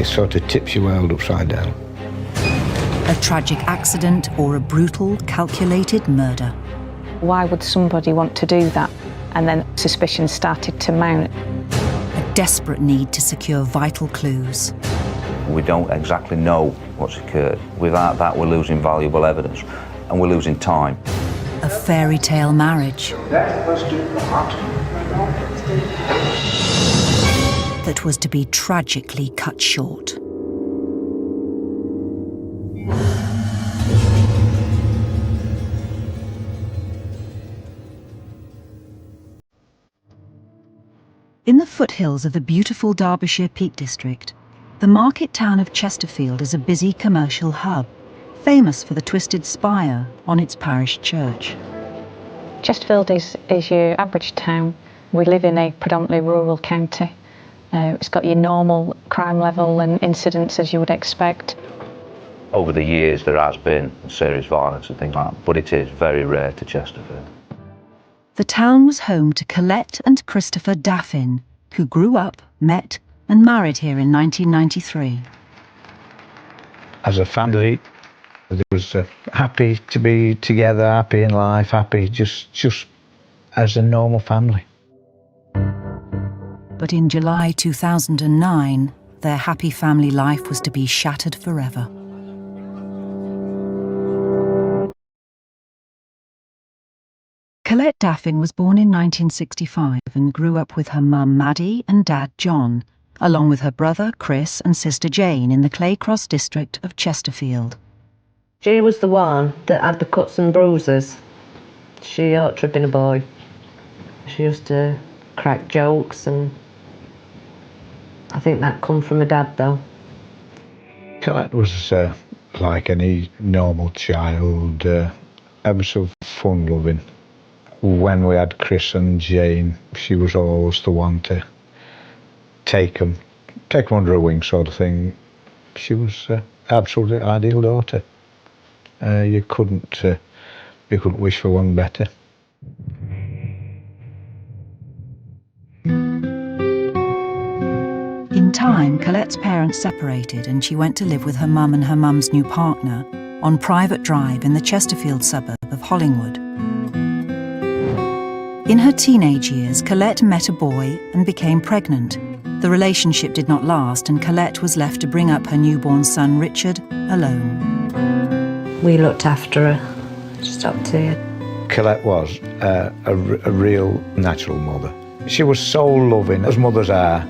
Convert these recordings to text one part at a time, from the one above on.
It sort of tips your world upside down. A tragic accident or a brutal, calculated murder. Why would somebody want to do that? And then suspicion started to mount. A desperate need to secure vital clues. We don't exactly know what's occurred. Without that, we're losing valuable evidence and we're losing time. A fairy tale marriage that was to be tragically cut short. In the foothills of the beautiful Derbyshire Peak District, the market town of Chesterfield is a busy commercial hub, famous for the twisted spire on its parish church. Chesterfield is your average town. We live in a predominantly rural county. It's got your normal crime level and incidents as you would expect. Over the years there has been serious violence and things like that, but it is very rare to Chesterfield. The town was home to Colette and Christopher Daffin, who grew up, met and married here in 1993. As a family, they was happy to be together, happy in life, happy just as a normal family. But in July 2009, their happy family life was to be shattered forever. Colette Daffin was born in 1965 and grew up with her mum Maddie and dad John, along with her brother Chris and sister Jane in the Claycross district of Chesterfield. She was the one that had the cuts and bruises. She ought to have been a boy. She used to crack jokes, and I think that come from her dad though. Colette was like any normal child, ever so fun-loving. When we had Chris and Jane, she was always the one to take them under her wing, sort of thing. She was absolutely ideal daughter. You couldn't wish for one better. In time, Colette's parents separated and she went to live with her mum and her mum's new partner on Private Drive in the Chesterfield suburb of Hollingwood. In her teenage years, Colette met a boy and became pregnant. The relationship did not last and Colette was left to bring up her newborn son Richard alone. We looked after her, just up to you. Colette was a real natural mother. She was so loving, as mothers are.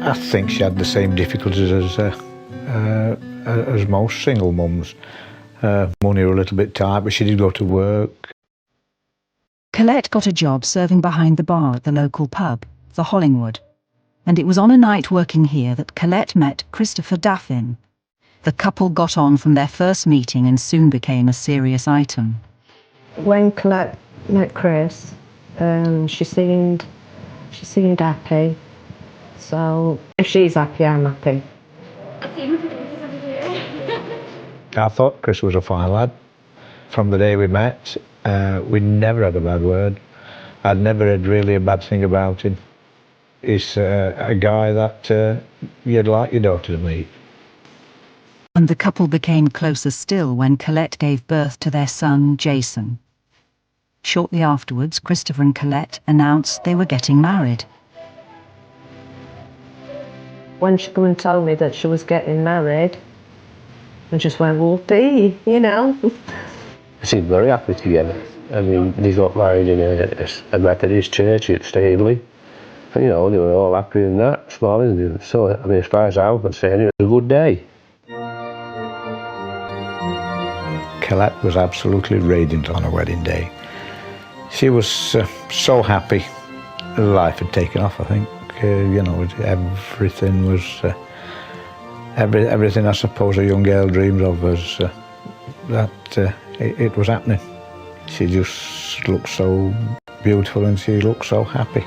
I think she had the same difficulties as most single mums. Money were a little bit tight, but she did go to work. Colette got a job serving behind the bar at the local pub, the Hollingwood, and it was on a night working here that Colette met Christopher Daffin. The couple got on from their first meeting and soon became a serious item. When Colette met Chris, she seemed happy. So if she's happy, I'm happy. I thought Chris was a fine lad. From the day we met, we never had a bad word. I'd never heard really a bad thing about him. He's a guy that you'd like your daughter to meet. And the couple became closer still when Colette gave birth to their son, Jason. Shortly afterwards, Christopher and Colette announced they were getting married. When she came and told me that she was getting married, I just went, whoopee, you know. They seemed very happy together. I mean, they got married in a Methodist church at Staveley. And, you know, they were all happy in that, smiling. So, I mean, as far as I was concerned, it was a good day. Colette was absolutely radiant on her wedding day. She was so happy. Life had taken off, I think. You know, everything was everything I suppose a young girl dreams of was that it was happening. She just looked so beautiful and she looked so happy.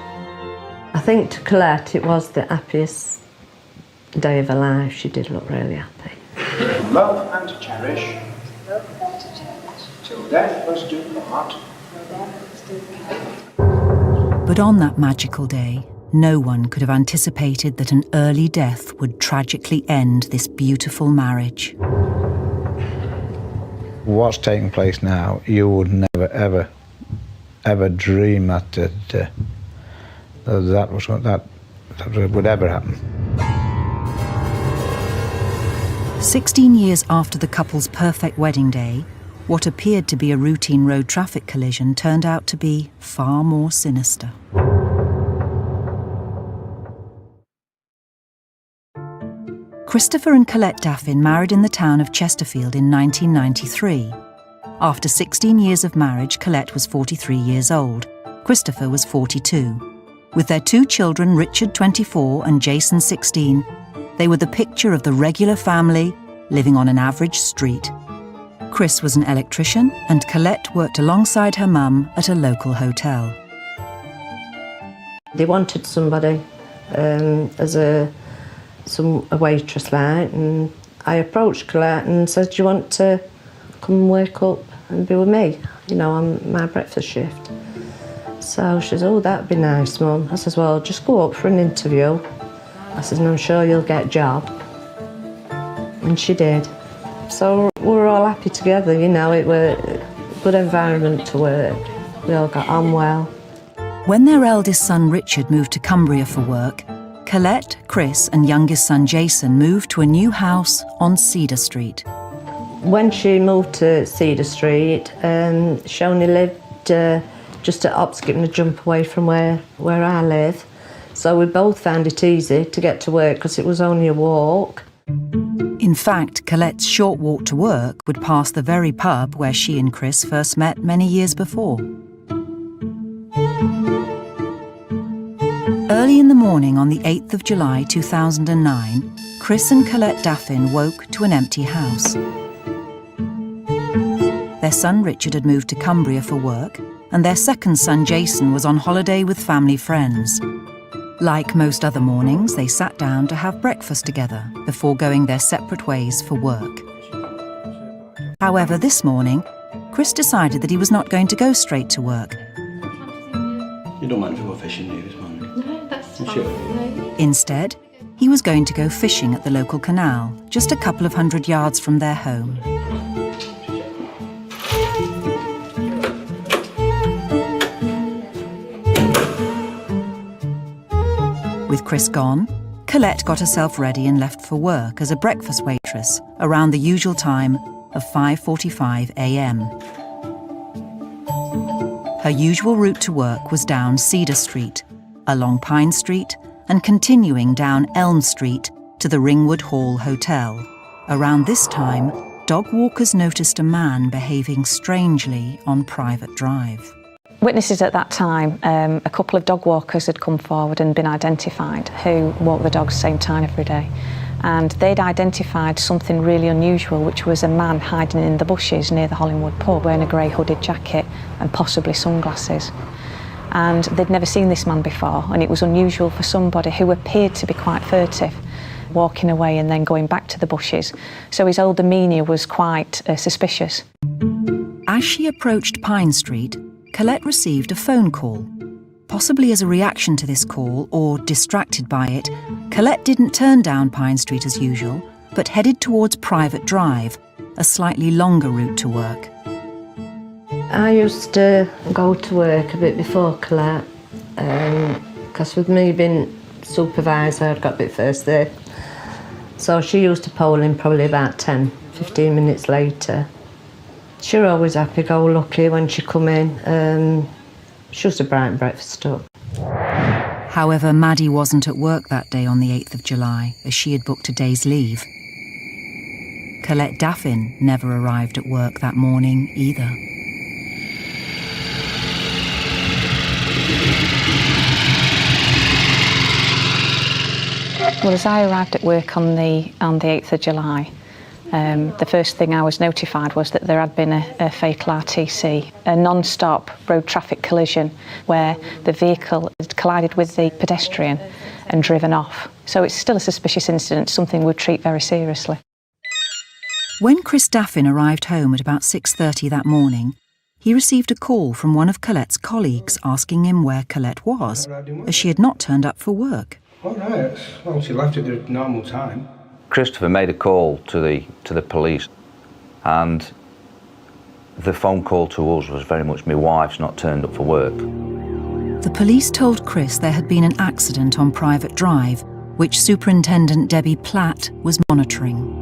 I think to Colette it was the happiest day of her life. She did look really happy. Love and to cherish. Till death us do part. But on that magical day, No one could have anticipated that an early death would tragically end this beautiful marriage. What's taking place now, you would never, ever dream that that would ever happen. 16 years after the couple's perfect wedding day, what appeared to be a routine road traffic collision turned out to be far more sinister. Christopher and Colette Daffin married in the town of Chesterfield in 1993. After 16 years of marriage, Colette was 43 years old. Christopher was 42. With their 2 children, Richard 24 and Jason 16, they were the picture of the regular family living on an average street. Chris was an electrician and Colette worked alongside her mum at a local hotel. They wanted somebody as a waitress like, and I approached Colette and said, do you want to come and wake up and be with me, you know, on my breakfast shift? So she says, oh, that'd be nice, Mum. I says, well, just go up for an interview. I says, and I'm sure you'll get a job. And she did. So we were all happy together, you know, it was a good environment to work. We all got on well. When their eldest son Richard moved to Cumbria for work, Colette, Chris and youngest son Jason moved to a new house on Cedar Street. When she moved to Cedar Street, she only lived just at hop, skip and a jump away from where I live. So we both found it easy to get to work because it was only a walk. In fact, Colette's short walk to work would pass the very pub where she and Chris first met many years before. Early in the morning on the 8th of July 2009, Chris and Colette Daffin woke to an empty house. Their son Richard had moved to Cumbria for work, and their second son Jason was on holiday with family friends. Like most other mornings, they sat down to have breakfast together before going their separate ways for work. However, this morning, Chris decided that he was not going to go straight to work. You don't mind if we go fishing, do you, this morning? No, that's fine. Sure. Instead, he was going to go fishing at the local canal, just a couple of hundred yards from their home. With Chris gone, Colette got herself ready and left for work as a breakfast waitress around the usual time of 5:45 a.m. Her usual route to work was down Cedar Street, along Pine Street, and continuing down Elm Street to the Ringwood Hall Hotel. Around this time, dog walkers noticed a man behaving strangely on Private Drive. Witnesses at that time, a couple of dog walkers had come forward and been identified who walk the dogs same time every day. And they'd identified something really unusual, which was a man hiding in the bushes near the Hollingwood pub wearing a grey hooded jacket and possibly sunglasses. And they'd never seen this man before, and it was unusual for somebody who appeared to be quite furtive, walking away and then going back to the bushes. So his whole demeanour was quite suspicious. As she approached Pine Street, Colette received a phone call. Possibly as a reaction to this call, or distracted by it, Colette didn't turn down Pine Street as usual, but headed towards Private Drive, a slightly longer route to work. I used to go to work a bit before Colette, because with me being supervisor, I'd got a bit first there. So she used to pole in probably about 10-15 minutes later. She was always happy-go-lucky when she come in. She was a bright breakfast up. However, Maddie wasn't at work that day on the 8th of July, as she had booked a day's leave. Colette Daffin never arrived at work that morning either. Well, as I arrived at work on the 8th of July, the first thing I was notified was that there had been a fatal RTC, a non-stop road traffic collision where the vehicle had collided with the pedestrian and driven off. So it's still a suspicious incident, something we'd treat very seriously. When Chris Daffin arrived home at about 6:30 that morning, he received a call from one of Colette's colleagues asking him where Colette was, as she had not turned up for work. All right. Well, she left at the normal time. Christopher made a call to the police, and the phone call to us was very much my wife's not turned up for work. The police told Chris there had been an accident on Private Drive, which Superintendent Debbie Platt was monitoring.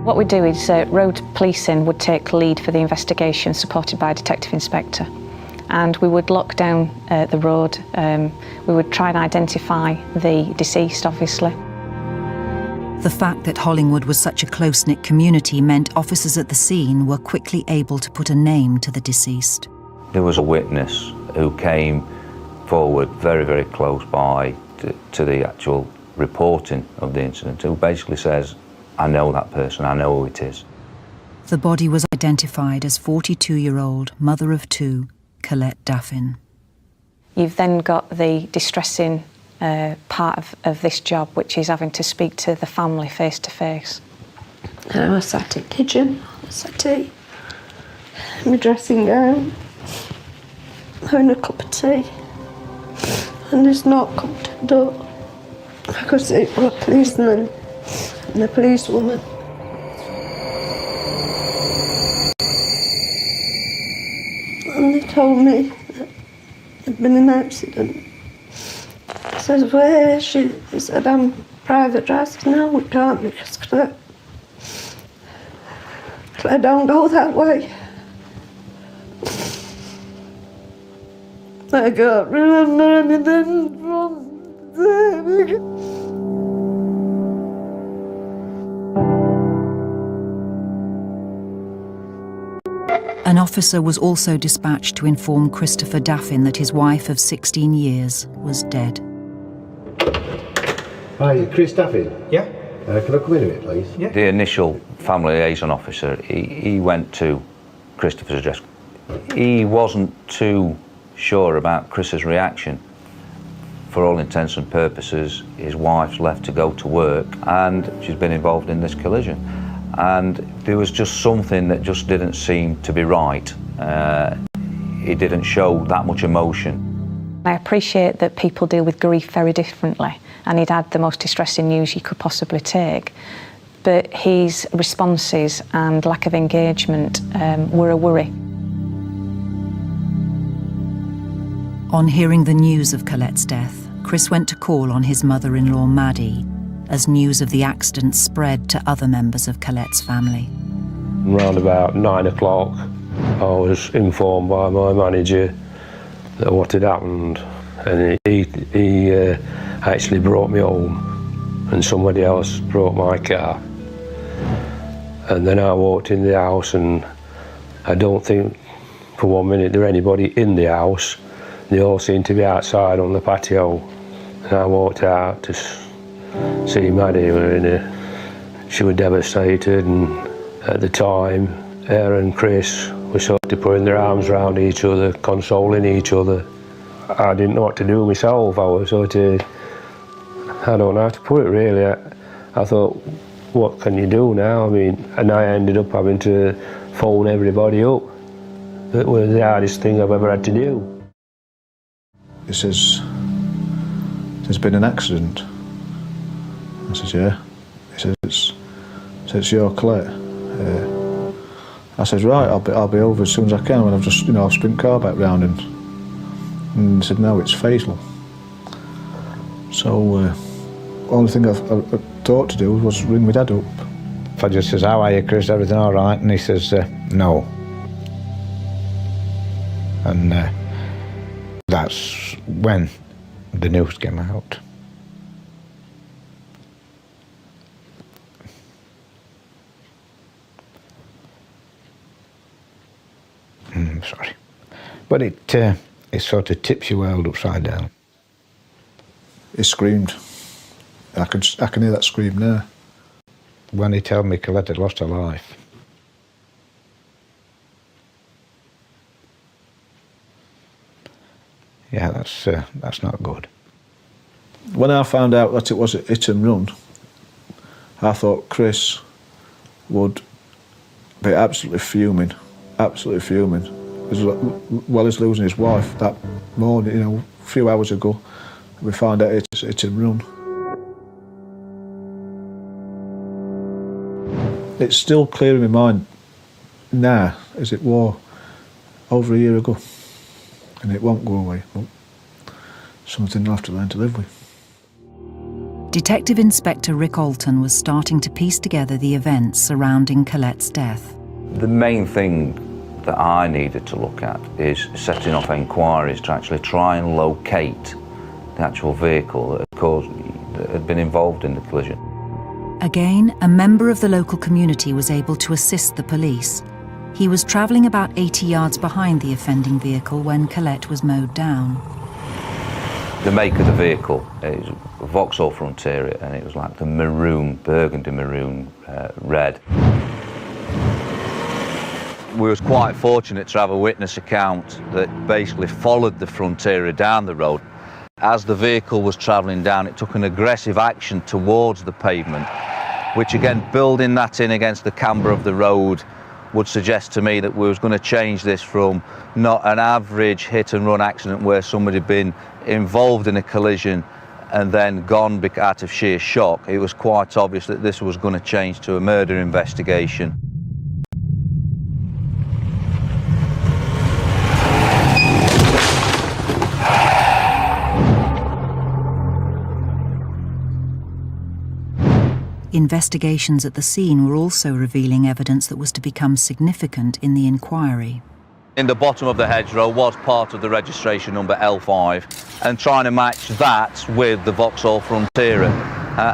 What we do is road policing would take lead for the investigation, supported by a detective inspector. And we would lock down the road. We would try and identify the deceased, obviously. The fact that Hollingwood was such a close-knit community meant officers at the scene were quickly able to put a name to the deceased. There was a witness who came forward very, very close by to the actual reporting of the incident, who basically says, I know that person, I know who it is. The body was identified as 42-year-old mother of two, Colette Daffin. You've then got the distressing part of this job, which is having to speak to the family face to face. I was sat in the kitchen, settee, in my dressing gown, having a cup of tea, and this knock come to the door. I could see it was a policeman and a policewoman. And they told me that there'd been an accident. I said, where is she? He said, I'm Private Drive. I said, no, we can't, because Claire don't go that way. I can't remember anything from there. An officer was also dispatched to inform Christopher Daffin that his wife of 16 years was dead. Hi, Chris Daffin. Yeah? Can I come in a bit, please? Yeah. The initial family liaison officer, he went to Christopher's address. He wasn't too sure about Chris's reaction. For all intents and purposes, his wife's left to go to work and she's been involved in this collision. And there was just something that just didn't seem to be right. He didn't show that much emotion. I appreciate that people deal with grief very differently, and he'd had the most distressing news you could possibly take. But his responses and lack of engagement were a worry. On hearing the news of Colette's death, Chris went to call on his mother-in-law Maddie, as news of the accident spread to other members of Colette's family. Around about 9 o'clock, I was informed by my manager that what had happened, and he actually brought me home, and somebody else brought my car. And then I walked in the house, and I don't think for 1 minute there was anybody in the house. They all seemed to be outside on the patio, and I walked out to see Maddie. She was devastated, and at the time, her and Chris were sort of putting their arms around each other, consoling each other. I didn't know what to do myself. I was sort of, I don't know how to put it really. I thought, what can you do now? I mean, and I ended up having to phone everybody up. It was the hardest thing I've ever had to do. He says, there's been an accident. I says, yeah. He says, it's your Colette. I says, right, I'll be over as soon as I can. When I've just, I'll sprint car back round, and he said, no, it's fatal. So, only thing I thought to do was ring my dad up. If I just says, how are you, Chris? Everything all right? And he says, no. And that's when the news came out. Sorry, but it sort of tips your world upside down. He screamed. I can hear that scream now. When he told me Colette had lost her life, yeah, that's not good. When I found out that it was a hit and run, I thought Chris would be absolutely fuming. absolutely fuming. As well as losing his wife that morning, you know, a few hours ago, we found out it's a run. It's still clear in my mind now as it was over a year ago, and it won't go away. But something I'll have to learn to live with. Detective Inspector Rick Alton was starting to piece together the events surrounding Colette's death. The main thing that I needed to look at is setting off enquiries to actually try and locate the actual vehicle that had been involved in the collision. Again, a member of the local community was able to assist the police. He was travelling about 80 yards behind the offending vehicle when Colette was mowed down. The make of the vehicle is Vauxhall Frontera, and it was like the maroon, burgundy maroon, red. We was quite fortunate to have a witness account that basically followed the Frontera down the road. As the vehicle was travelling down, it took an aggressive action towards the pavement, which again, building that in against the camber of the road, would suggest to me that we was going to change this from not an average hit and run accident where somebody had been involved in a collision and then gone out of sheer shock. It was quite obvious that this was going to change to a murder investigation. Investigations at the scene were also revealing evidence that was to become significant in the inquiry. In the bottom of the hedgerow was part of the registration number L5, and trying to match that with the Vauxhall Frontera,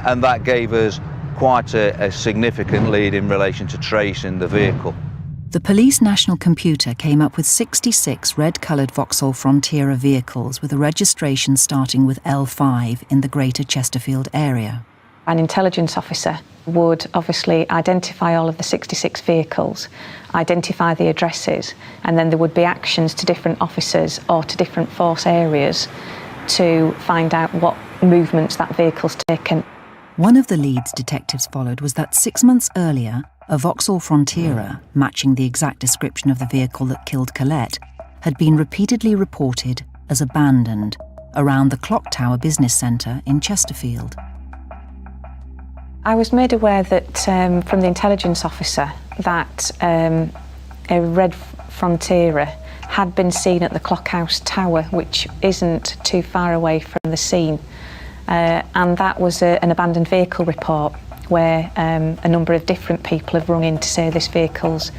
and that gave us quite a significant lead in relation to tracing the vehicle. The police national computer came up with 66 red-coloured Vauxhall Frontera vehicles with a registration starting with L5 in the Greater Chesterfield area. An intelligence officer would obviously identify all of the 66 vehicles, identify the addresses, and then there would be actions to different officers or to different force areas to find out what movements that vehicle's taken. One of the leads detectives followed was that 6 months earlier, a Vauxhall Frontera, matching the exact description of the vehicle that killed Colette, had been repeatedly reported as abandoned around the Clock Tower business centre in Chesterfield. I was made aware that from the intelligence officer that a red Frontera had been seen at the Clockhouse Tower, which isn't too far away from the scene, and that was an abandoned vehicle report where a number of different people have rung in to say this vehicle's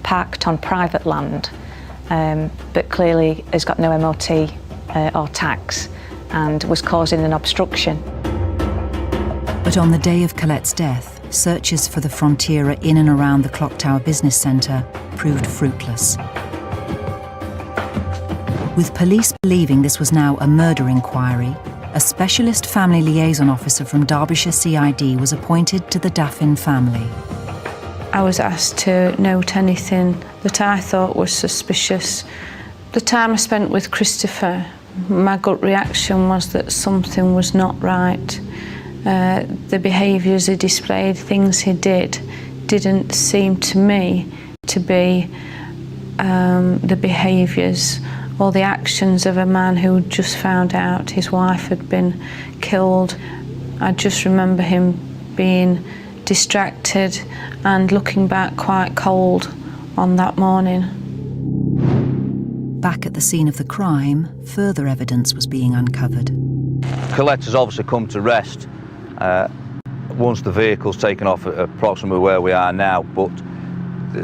parked on private land, but clearly has got no MOT or tax and was causing an obstruction. But on the day of Colette's death, searches for the Frontera in and around the Clock Tower business centre proved fruitless. With police believing this was now a murder inquiry, a specialist family liaison officer from Derbyshire CID was appointed to the Daffin family. I was asked to note anything that I thought was suspicious. The time I spent with Christopher, my gut reaction was that something was not right. The behaviours he displayed, things he did, didn't seem to me to be the behaviours or the actions of a man who just found out his wife had been killed. I just remember him being distracted and looking back quite cold on that morning. Back at the scene of the crime, further evidence was being uncovered. Colette has obviously come to rest once the vehicle's taken off at approximately where we are now, but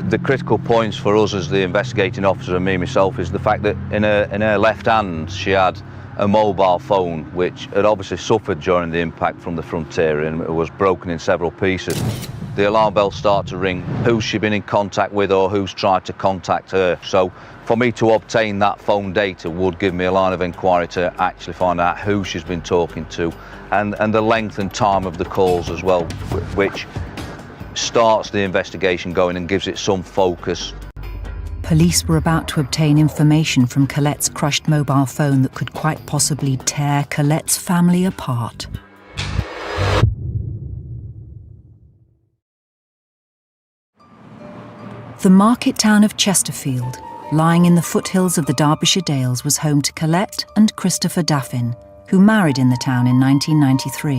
the critical points for us as the investigating officer and me myself is the fact that in her left hand she had a mobile phone which had obviously suffered during the impact from the Frontera and it was broken in several pieces. The alarm bells start to ring, who's she been in contact with or who's tried to contact her. So for me to obtain that phone data would give me a line of inquiry to actually find out who she's been talking to and the length and time of the calls as well, which starts the investigation going and gives it some focus. Police were about to obtain information from Colette's crushed mobile phone that could quite possibly tear Colette's family apart. The market town of Chesterfield, lying in the foothills of the Derbyshire Dales, was home to Colette and Christopher Daffin, who married in the town in 1993.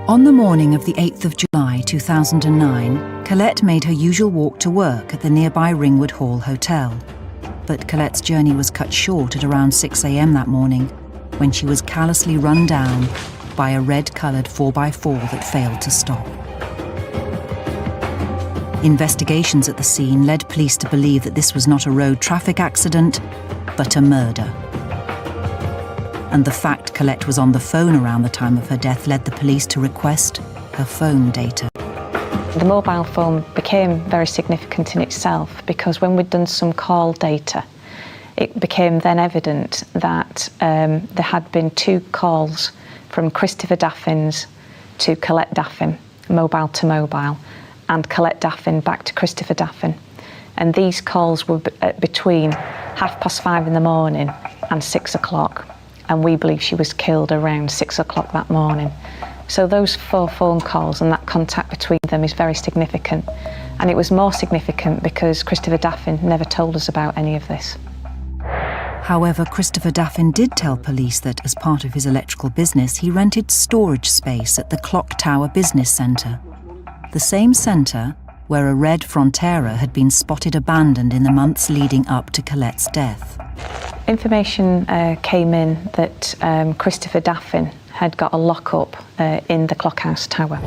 On the morning of the 8th of July 2009, Colette made her usual walk to work at the nearby Ringwood Hall Hotel. But Colette's journey was cut short at around 6 a.m. that morning, when she was callously run down by a red-coloured 4x4 that failed to stop. Investigations at the scene led police to believe that this was not a road traffic accident, but a murder. And the fact Colette was on the phone around the time of her death led the police to request her phone data. The mobile phone became very significant in itself because when we'd done some call data, it became then evident that there had been 2 calls from Christopher Daffin's to Colette Daffin, mobile to mobile, and Colette Daffin back to Christopher Daffin. And these calls were between 5:30 in the morning and 6 o'clock. And we believe she was killed around 6 o'clock that morning. So those 4 phone calls and that contact between them is very significant. And it was more significant because Christopher Daffin never told us about any of this. However, Christopher Daffin did tell police that as part of his electrical business, he rented storage space at the Clock Tower Business Centre. The same centre where a red Frontera had been spotted abandoned in the months leading up to Colette's death. Information came in that Christopher Daffin had got a lock-up in the Clockhouse Tower.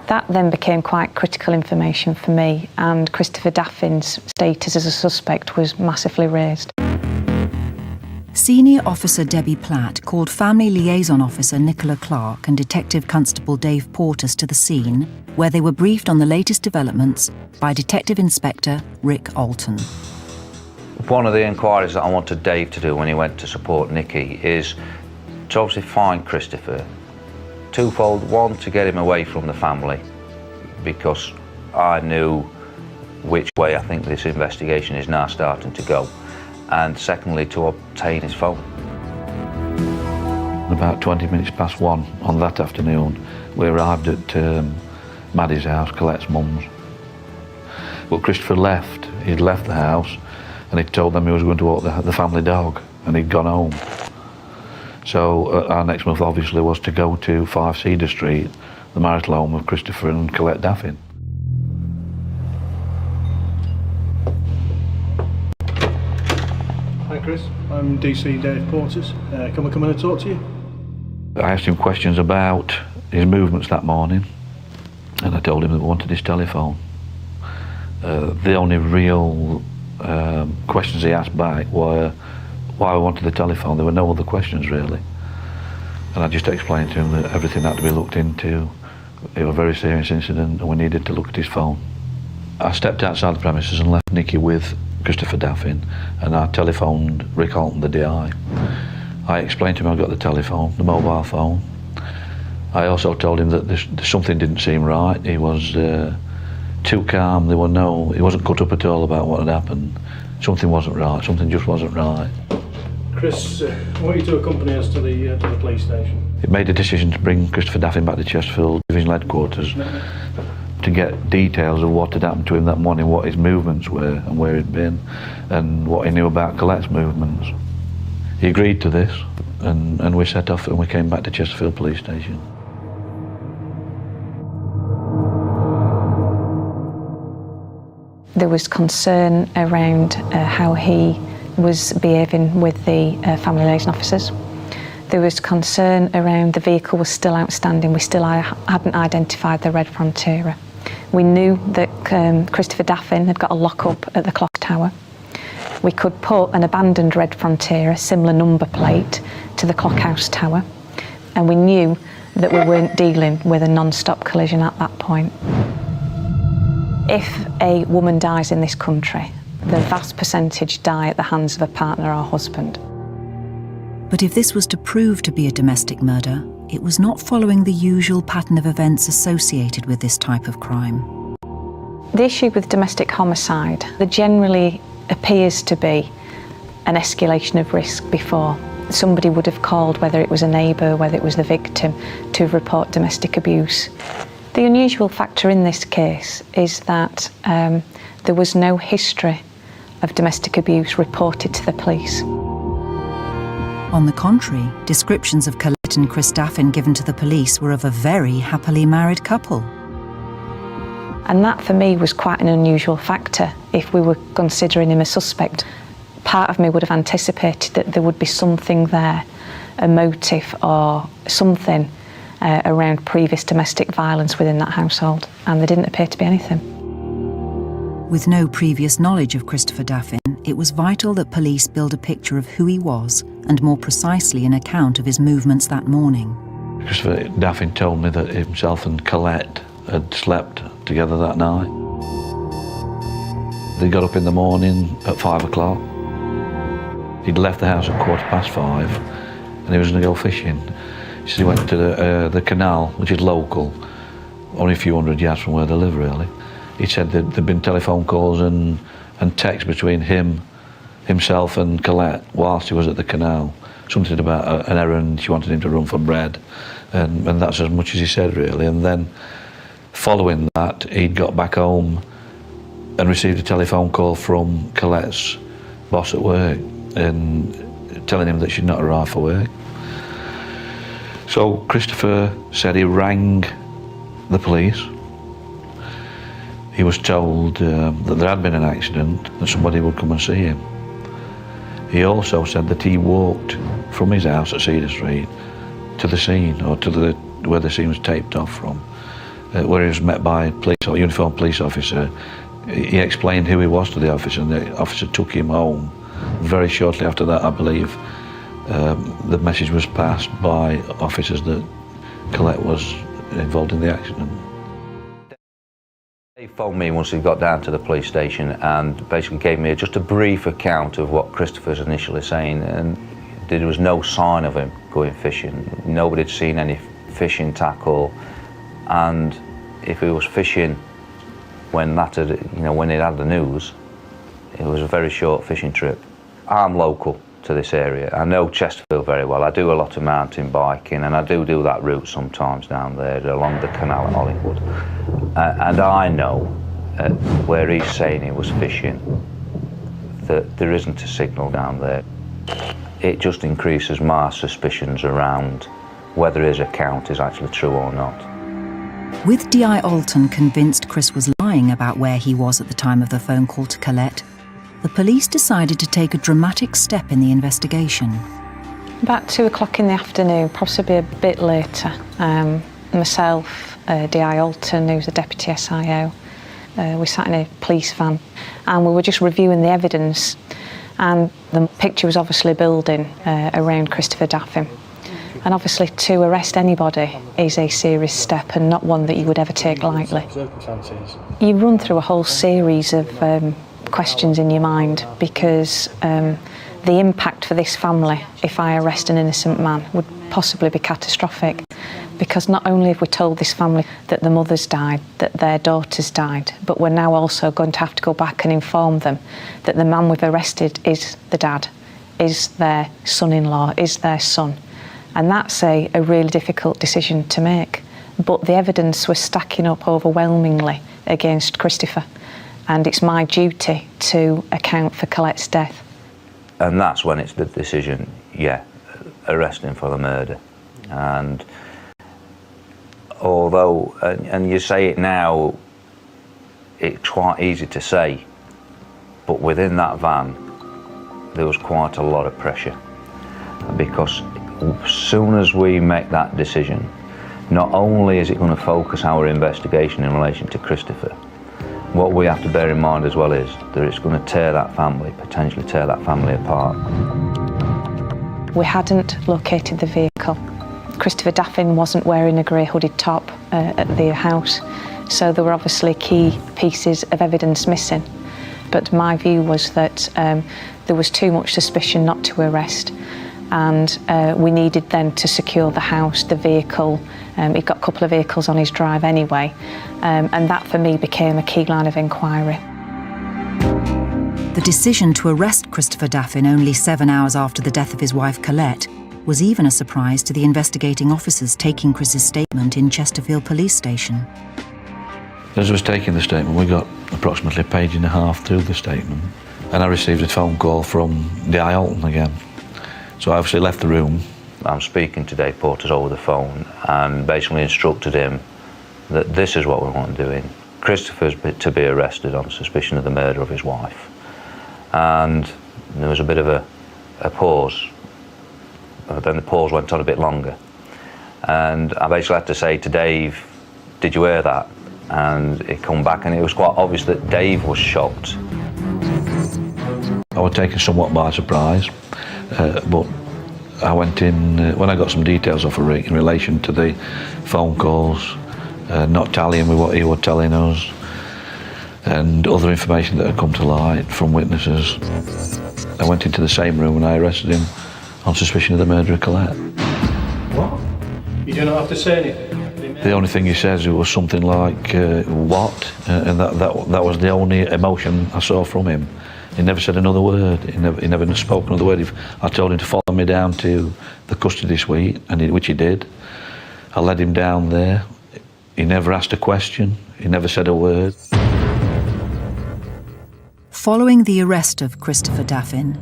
That then became quite critical information for me, and Christopher Daffin's status as a suspect was massively raised. Senior Officer Debbie Platt called Family Liaison Officer Nicola Clark and Detective Constable Dave Portas to the scene, where they were briefed on the latest developments by Detective Inspector Rick Alton. One of the inquiries that I wanted Dave to do when he went to support Nikki is to obviously find Christopher. Twofold: one, to get him away from the family, because I knew which way I think this investigation is now starting to go. And secondly, to obtain his phone. About 20 minutes past 1 on that afternoon, we arrived at Maddie's house, Colette's mum's. But Christopher left. He'd left the house and he'd told them he was going to walk the family dog, and he'd gone home. So our next move obviously was to go to 5 Cedar Street, the marital home of Christopher and Colette Daffin. Hi Chris, I'm DC Dave Portas. Can we come in and talk to you? I asked him questions about his movements that morning, and I told him that we wanted his telephone. The only real questions he asked back were why we wanted the telephone. There were no other questions really. And I just explained to him that everything had to be looked into. It was a very serious incident and we needed to look at his phone. I stepped outside the premises and left Nikki with Christopher Daffin, and I telephoned Rick Alton, the DI. I explained to him I got the telephone, the mobile phone. I also told him that something didn't seem right. He was too calm. He wasn't cut up at all about what had happened. Something wasn't right. Something just wasn't right. Chris, I want you to accompany us to the police station. He made a decision to bring Christopher Daffin back to Chesterfield Divisional Headquarters to get details of what had happened to him that morning, what his movements were and where he'd been, and what he knew about Colette's movements. He agreed to this, and we set off and we came back to Chesterfield Police Station. There was concern around how he was behaving with the family liaison officers. There was concern around the vehicle was still outstanding. We still hadn't identified the red Frontera. We knew that Christopher Daffin had got a lock-up at the Clock Tower. We could put an abandoned red Frontera, similar number plate, to the Clockhouse Tower, and we knew that we weren't dealing with a non-stop collision at that point. If a woman dies in this country, the vast percentage die at the hands of a partner or husband. But if this was to prove to be a domestic murder, it was not following the usual pattern of events associated with this type of crime. The issue with domestic homicide, there generally appears to be an escalation of risk before somebody would have called, whether it was a neighbour, whether it was the victim, to report domestic abuse. The unusual factor in this case is that there was no history of domestic abuse reported to the police. On the contrary, descriptions of Colette and Chris Daffin given to the police were of a very happily married couple. And that for me was quite an unusual factor if we were considering him a suspect. Part of me would have anticipated that there would be something there, a motive or something around previous domestic violence within that household, and there didn't appear to be anything. With no previous knowledge of Christopher Daffin, it was vital that police build a picture of who he was and more precisely an account of his movements that morning. Christopher Daffin told me that himself and Collette had slept together that night. They got up in the morning at 5 o'clock. He'd left the house at 5:15 and he was going to go fishing. He said he went to the canal, which is local, only a few hundred yards from where they live really. He said there'd been telephone calls and texts between himself and Collette whilst he was at the canal. Something about an errand, she wanted him to run for bread, and that's as much as he said really. And then following that, he'd got back home and received a telephone call from Colette's boss at work and telling him that she'd not arrived for work. So Christopher said he rang the police. He was told that there had been an accident and somebody would come and see him. He also said that he walked from his house at Cedar Street to the scene, or to where the scene was taped off from, where he was met by a uniformed police officer. He explained who he was to the officer, and the officer took him home. Very shortly after that, I believe, the message was passed by officers that Collette was involved in the accident. He phoned me once he got down to the police station and basically gave me just a brief account of what Christopher's initially saying, and there was no sign of him going fishing. Nobody had seen any fishing tackle, and if he was fishing when when he'd had the news, it was a very short fishing trip. I'm local to this area. I know Chesterfield very well. I do a lot of mountain biking, and I do that route sometimes down there along the canal at Hollywood. And I know where he's saying he was fishing that there isn't a signal down there. It just increases my suspicions around whether his account is actually true or not. With D.I. Alton convinced Chris was lying about where he was at the time of the phone call to Collette, the police decided to take a dramatic step in the investigation. About 2 o'clock in the afternoon, possibly a bit later, myself, D.I. Alton, who's the Deputy SIO, we sat in a police van and we were just reviewing the evidence, and the picture was obviously building around Christopher Daffin. And obviously to arrest anybody is a serious step and not one that you would ever take lightly. You run through a whole series of questions in your mind, because the impact for this family, if I arrest an innocent man, would possibly be catastrophic. Because not only have we told this family that the mother's died, that their daughter's died, but we're now also going to have to go back and inform them that the man we've arrested is the dad, is their son-in-law, is their son. And that's a really difficult decision to make. But the evidence was stacking up overwhelmingly against Christopher, and it's my duty to account for Colette's death. And that's when it's the decision, arrest him for the murder. And although, and you say it now, it's quite easy to say, but within that van, there was quite a lot of pressure. Because as soon as we make that decision, not only is it going to focus our investigation in relation to Christopher, what we have to bear in mind as well is that it's going to tear that family, potentially tear that family apart. We hadn't located the vehicle. Christopher Daffin wasn't wearing a grey hooded top at the house, so there were obviously key pieces of evidence missing. But my view was that there was too much suspicion not to arrest, and we needed then to secure the house, the vehicle. He'd got a couple of vehicles on his drive anyway, and that for me became a key line of inquiry. The decision to arrest Christopher Daffin only 7 hours after the death of his wife Collette was even a surprise to the investigating officers taking Chris's statement in Chesterfield police station. As I was taking the statement, we got approximately a page and a half through the statement, and I received a phone call from the Alton again. So I obviously left the room. I'm speaking to Dave Porters over the phone and basically instructed him that this is what we want doing. Christopher's to be arrested on suspicion of the murder of his wife. And there was a bit of a pause. Then the pause went on a bit longer. And I basically had to say to Dave, did you hear that? And he come back, and it was quite obvious that Dave was shocked. I was taken somewhat by surprise, but I went in, when I got some details off in relation to the phone calls, not tallying with what he was telling us, and other information that had come to light from witnesses. I went into the same room and I arrested him on suspicion of the murder of Collette. What? You do not have to say anything? The only thing he says, it was something like, what? And that was the only emotion I saw from him. He never said another word. He never spoke another word. I told him to follow me down to the custody suite, which he did. I led him down there. He never asked a question. He never said a word. Following the arrest of Christopher Daffin,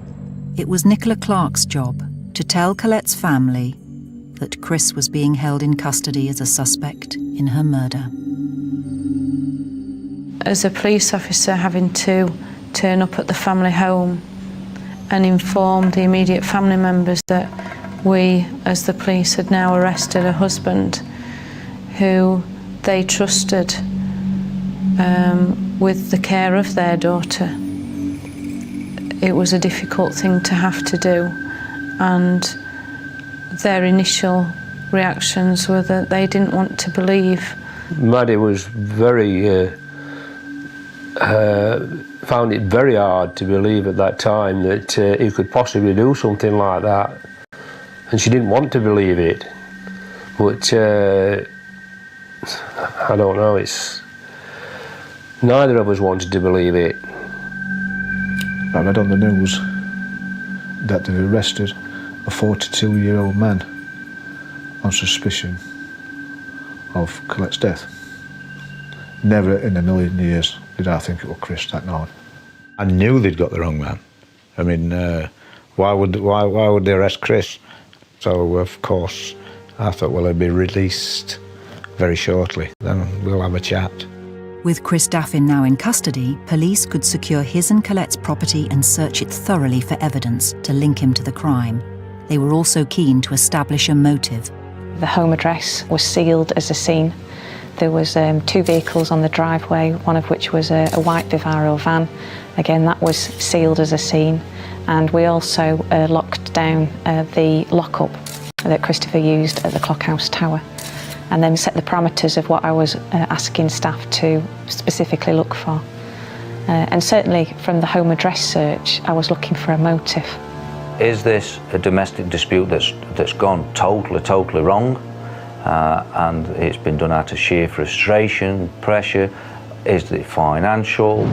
it was Nicola Clark's job to tell Colette's family that Chris was being held in custody as a suspect in her murder. As a police officer, having to turn up at the family home and inform the immediate family members that we, as the police, had now arrested a husband who they trusted with the care of their daughter. It was a difficult thing to have to do, and their initial reactions were that they didn't want to believe. Maddie was very, found it very hard to believe at that time that he could possibly do something like that. And she didn't want to believe it. But I don't know, neither of us wanted to believe it. I read on the news that they've arrested a 42-year-old man on suspicion of Colette's death. Never in a million years did I think it was Chris that night. I knew they'd got the wrong man. I mean, why would they arrest Chris? So of course I thought, well, he'll be released very shortly. Then we'll have a chat. With Chris Daffin now in custody, police could secure his and Colette's property and search it thoroughly for evidence to link him to the crime. They were also keen to establish a motive. The home address was sealed as a scene. There was 2 vehicles on the driveway, one of which was a white Vauxhall van. Again, that was sealed as a scene. And we also locked down the lockup that Christopher used at the Clockhouse Tower, and then set the parameters of what I was asking staff to specifically look for. And certainly from the home address search, I was looking for a motive. Is this a domestic dispute that's gone totally wrong? And it's been done out of sheer frustration, pressure? Is it financial?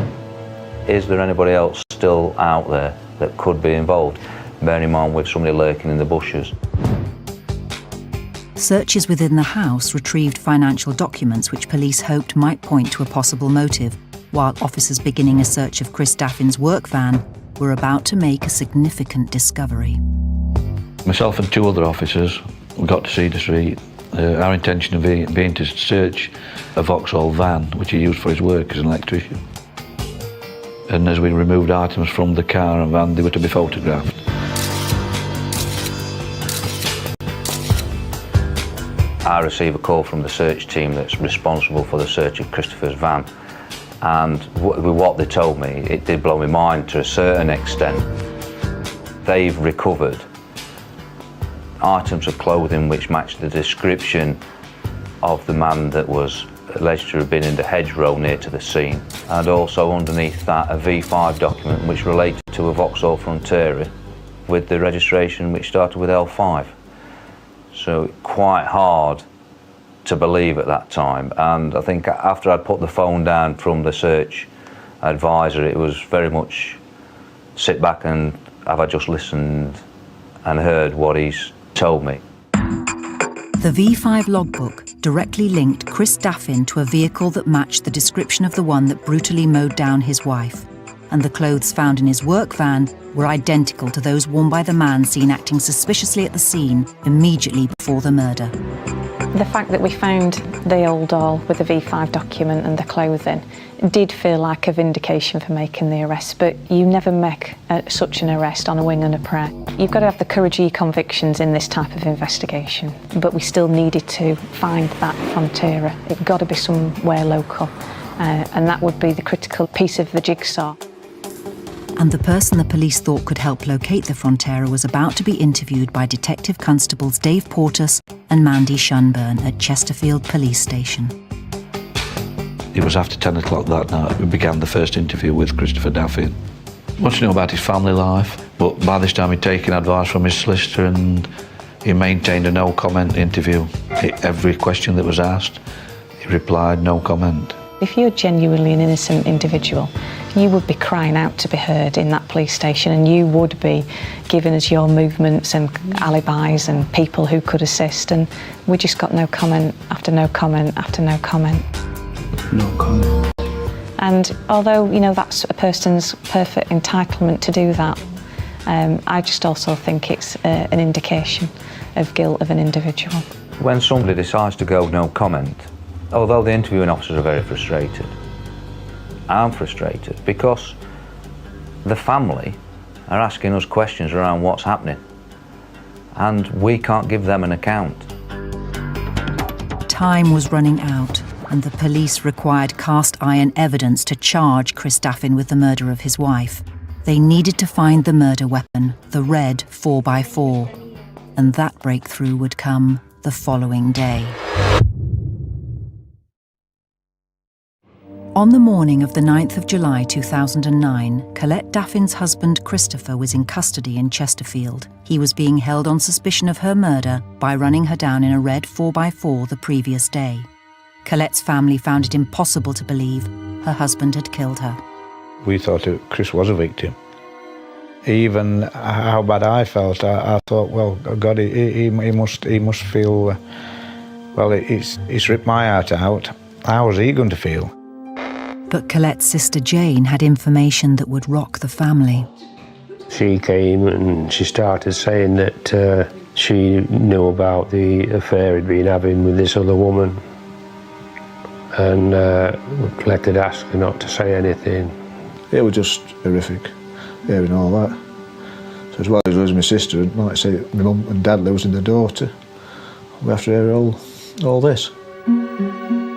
Is there anybody else still out there that could be involved? Bear in mind with somebody lurking in the bushes. Searches within the house retrieved financial documents which police hoped might point to a possible motive, while officers beginning a search of Chris Daffin's work van were about to make a significant discovery. Myself and 2 other officers got to Cedar Street. Our intention of being to search a Vauxhall van, which he used for his work as an electrician. And as we removed items from the car and van, they were to be photographed. I receive a call from the search team that's responsible for the search of Christopher's van, and with what they told me, it did blow my mind to a certain extent. They've recovered items of clothing which matched the description of the man that was alleged to have been in the hedgerow near to the scene, and also underneath that a V5 document which related to a Vauxhall Frontera with the registration which started with L5. So quite hard to believe at that time, and I think after I'd put the phone down from the search advisor, it was very much sit back and have I just listened and heard what he's told me. The V5 logbook directly linked Chris Daffin to a vehicle that matched the description of the one that brutally mowed down his wife, and the clothes found in his work van were identical to those worn by the man seen acting suspiciously at the scene immediately before the murder. The fact that we found the old doll with the V5 document and the clothing did feel like a vindication for making the arrest, but you never make such an arrest on a wing and a prayer. You've got to have the courage of your convictions in this type of investigation, but we still needed to find that Frontera. It's got to be somewhere local, and that would be the critical piece of the jigsaw. And the person the police thought could help locate the Frontera was about to be interviewed by Detective Constables Dave Portus and Mandy Shunburn at Chesterfield Police Station. It was after 10 o'clock that night we began the first interview with Christopher Daffin. I wanted to know about his family life, but by this time he'd taken advice from his solicitor and he maintained a no-comment interview. Every question that was asked, he replied no comment. If you're genuinely an innocent individual, you would be crying out to be heard in that police station, and you would be giving us your movements and alibis and people who could assist, and we just got no comment after no comment after no comment. No comment. And although, you know, that's a person's perfect entitlement to do that, I just also think it's an indication of guilt of an individual. When somebody decides to go no comment, although the interviewing officers are very frustrated, I'm frustrated because the family are asking us questions around what's happening and we can't give them an account. Time was running out and the police required cast iron evidence to charge Chris Daffin with the murder of his wife. They needed to find the murder weapon, the red 4x4, and that breakthrough would come the following day. On the morning of the 9th of July 2009, Colette Daffin's husband Christopher was in custody in Chesterfield. He was being held on suspicion of her murder by running her down in a red 4x4 the previous day. Colette's family found it impossible to believe her husband had killed her. We thought Chris was a victim. Even how bad I felt, I thought, well, God, he must feel, well, it's ripped my heart out. How was he going to feel? But Colette's sister Jane had information that would rock the family. She came and she started saying that she knew about the affair he'd been having with this other woman, and Colette had asked her not to say anything. It was just horrific, hearing all that. So as well as losing my sister, and like I say, my mum and dad losing their daughter, we have to hear all this.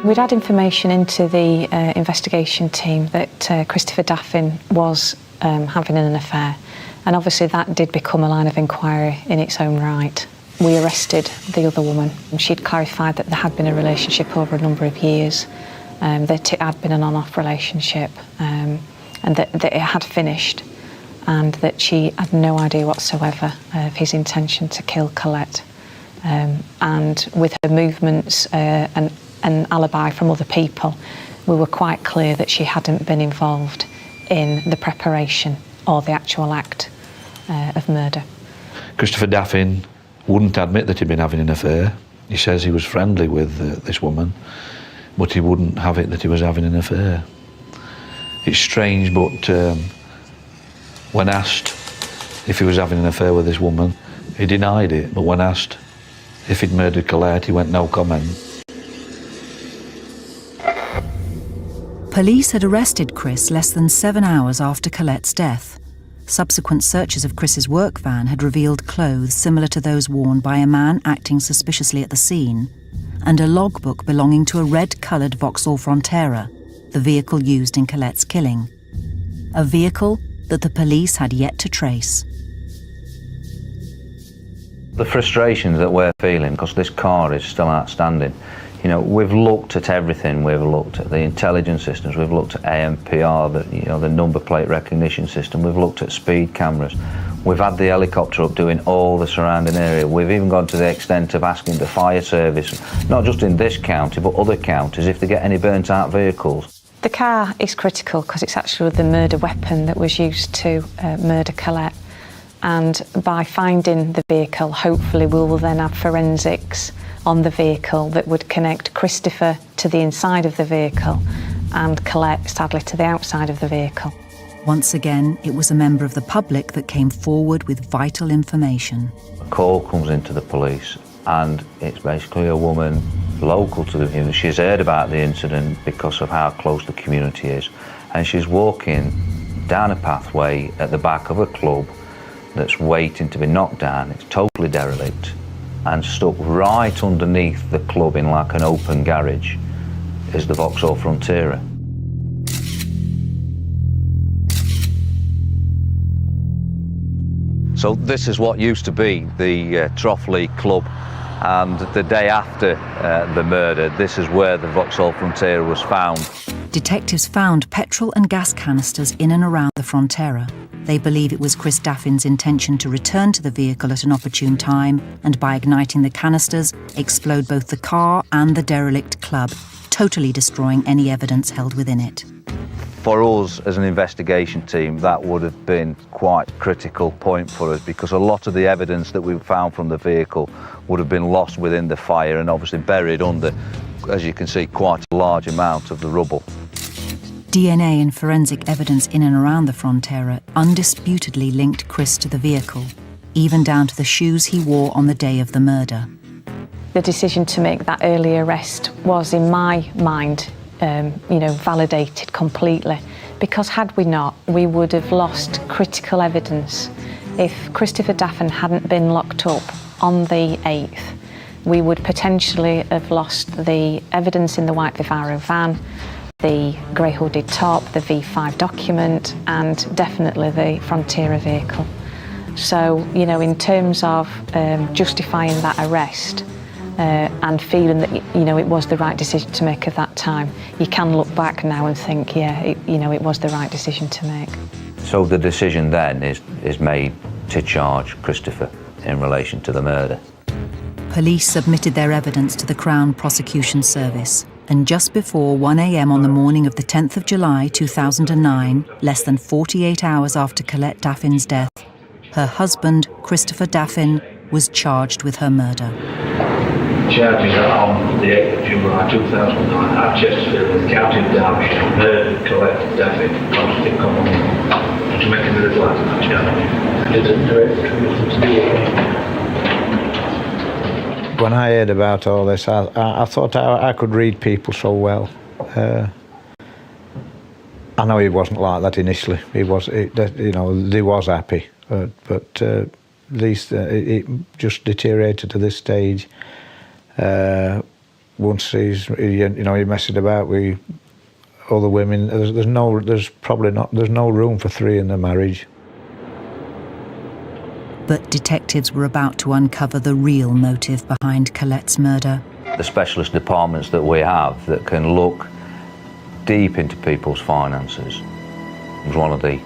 We'd had information into the investigation team that Christopher Daffin was having an affair, and obviously that did become a line of inquiry in its own right. We arrested the other woman. She'd clarified that there had been a relationship over a number of years, that it had been an on-off relationship, and that it had finished, and that she had no idea whatsoever of his intention to kill Collette. And with her movements and an alibi from other people, we were quite clear that she hadn't been involved in the preparation or the actual act of murder. Christopher Daffin wouldn't admit that he'd been having an affair. He says he was friendly with this woman, but he wouldn't have it that he was having an affair. It's strange, but when asked if he was having an affair with this woman, he denied it, but when asked if he'd murdered Collette, he went no comment. Police had arrested Chris less than 7 hours after Colette's death. Subsequent searches of Chris's work van had revealed clothes similar to those worn by a man acting suspiciously at the scene, and a logbook belonging to a red-coloured Vauxhall Frontera, the vehicle used in Colette's killing. A vehicle that the police had yet to trace. The frustrations that we're feeling, because this car is still outstanding, you know, we've looked at everything. We've looked at the intelligence systems, we've looked at AMPR, the number plate recognition system, we've looked at speed cameras, we've had the helicopter up doing all the surrounding area, we've even gone to the extent of asking the fire service, not just in this county but other counties, if they get any burnt out vehicles. The car is critical because it's actually the murder weapon that was used to murder Colette. And by finding the vehicle, hopefully we will then have forensics on the vehicle that would connect Christopher to the inside of the vehicle and Colette, sadly, to the outside of the vehicle. Once again, it was a member of the public that came forward with vital information. A call comes into the police and it's basically a woman local to the community. She's heard about the incident because of how close the community is, and she's walking down a pathway at the back of a club that's waiting to be knocked down. It's totally derelict, and stuck right underneath the club in like an open garage is the Vauxhall Frontera. So this is what used to be the Trothley Club, and the day after the murder, this is where the Vauxhall Frontera was found. Detectives found petrol and gas canisters in and around the Frontera. They believe it was Chris Daffin's intention to return to the vehicle at an opportune time and, by igniting the canisters, explode both the car and the derelict club, totally destroying any evidence held within it. For us as an investigation team, that would have been quite a critical point for us, because a lot of the evidence that we found from the vehicle would have been lost within the fire and obviously buried under, as you can see, quite a large amount of the rubble. DNA and forensic evidence in and around the Frontera undisputedly linked Chris to the vehicle, even down to the shoes he wore on the day of the murder. The decision to make that early arrest was, in my mind, validated completely, because had we not, we would have lost critical evidence. If Christopher Daffin hadn't been locked up on the 8th, we would potentially have lost the evidence in the white Vivaro van, the grey hooded top, the V5 document, and definitely the Frontera vehicle. So, in terms of justifying that arrest, and feeling that it was the right decision to make at that time, you can look back now and think, it was the right decision to make. So the decision then is made to charge Christopher in relation to the murder. Police submitted their evidence to the Crown Prosecution Service, and just before 1 a.m. on the morning of the 10th of July 2009, less than 48 hours after Colette Daffin's death, her husband, Christopher Daffin, was charged with her murder. Charges are on the 8th of July 2009 at Chesterfield in the county of Derbyshire, murdered Colette Daffin, constant common to make a miracle out of that charge. Didn't do it. When I heard about all this, I thought I could read people so well. I know he wasn't like that initially. He was happy, but at least it just deteriorated to this stage. Once he's messing about with other women, there's no room for three in the marriage. But detectives were about to uncover the real motive behind Colette's murder. The specialist departments that we have that can look deep into people's finances. Was one of the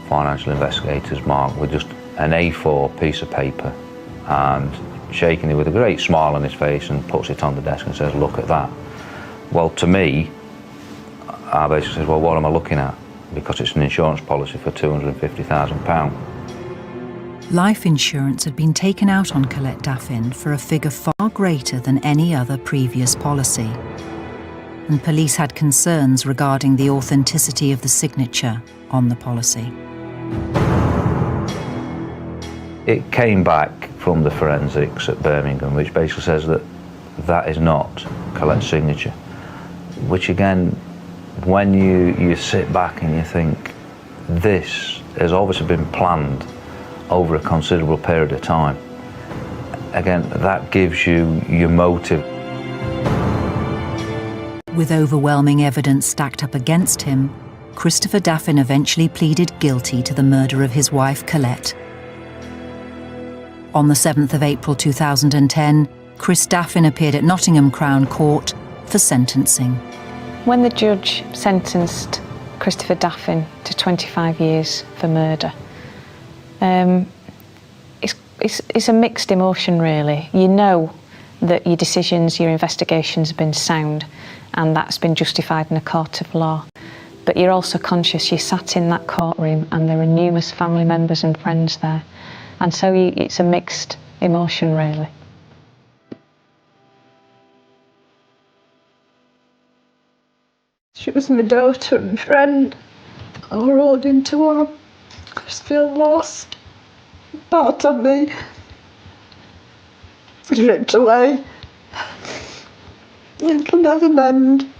financial investigators, Mark, with just an A4 piece of paper and shaking it with a great smile on his face and puts it on the desk and says, "Look at that." Well, to me, I basically said, "Well, what am I looking at?" Because it's an insurance policy for £250,000. Life insurance had been taken out on Colette Daffin for a figure far greater than any other previous policy. And police had concerns regarding the authenticity of the signature on the policy. It came back from the forensics at Birmingham, which basically says that that is not Colette's signature. Which again, when you sit back and you think, this has obviously been planned over a considerable period of time. Again, that gives you your motive. With overwhelming evidence stacked up against him, Christopher Daffin eventually pleaded guilty to the murder of his wife, Colette. On the 7th of April 2010, Chris Daffin appeared at Nottingham Crown Court for sentencing. When the judge sentenced Christopher Daffin to 25 years for murder, it's a mixed emotion, really. You know that your decisions, your investigations have been sound, and that's been justified in a court of law. But you're also conscious you sat in that courtroom and there are numerous family members and friends there, and so it's a mixed emotion, really. She was my daughter and friend. I rode into her. I just feel lost. Part of me was ripped away. It'll never mend.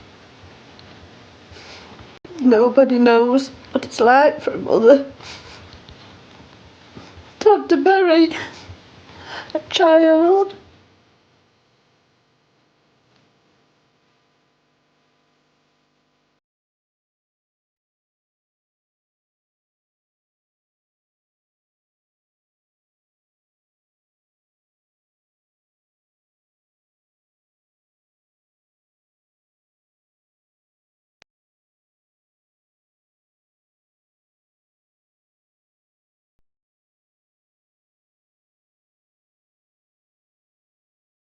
Nobody knows what it's like for a mother to have to bury a child.